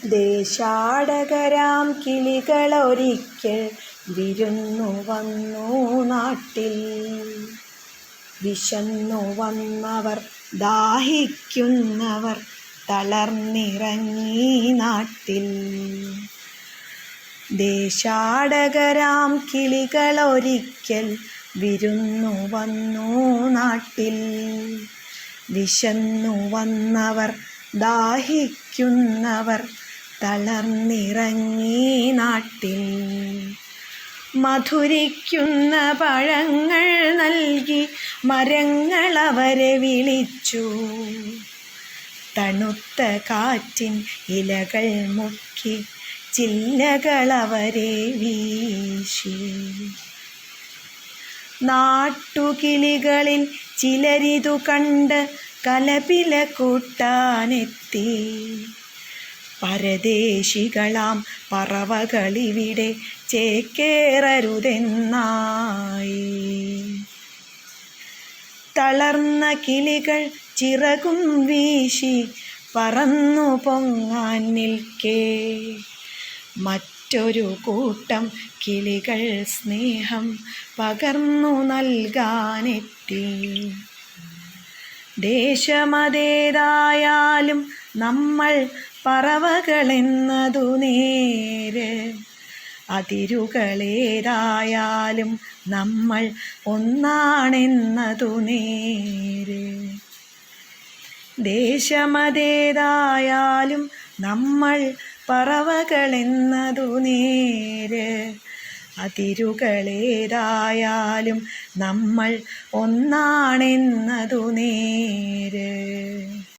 ദേശാടകരാം കിളികളൊരിക്കൽ വിരുന്നു വന്നു നാട്ടിൽ. വിശന്നു വന്നവർ ദാഹിക്കുന്നവർ തളർന്നിറങ്ങി നാട്ടിൽ. ദേശാടകരാം കിളികളൊരിക്കൽ വിരുന്നു വന്നു നാട്ടിൽ. വിശന്നു വന്നവർ ദാഹിക്കുന്നവർ തളർന്നിറങ്ങി നാട്ടിൽ. മധുരിക്കുന്ന പഴങ്ങൾ നൽകി മരങ്ങളവരെ വിളിച്ചു. തണുത്ത കാറ്റിൻ ഇലകൾ മുക്കി ചില്ലകളവരെ വീശി. നാട്ടുകിളികളിൽ ചിലരിതു കണ്ട് കലപില കൂട്ടാനെത്തി. പരദേശികളാം പറവകളിവിടെ ചേക്കേറരുതെന്നായി. തളർന്ന കിളികൾ ചിറകും വീശി പറന്നു പൊങ്ങാൻ നിൽക്കേ, മറ്റൊരു കൂട്ടം കിളികൾ സ്നേഹം പകർന്നു നൽകാനെത്തി. ദേശമതേതായാലും നമ്മൾ പറവകളെന്നതു നേര്. അതിരുകളേതായാലും നമ്മൾ ഒന്നാണെന്നതു നേര്. ദേശമതേതായാലും നമ്മൾ പറവകളെന്നതു നേര്. അതിരുകളേതായാലും നമ്മൾ ഒന്നാണെന്നതു നേര്.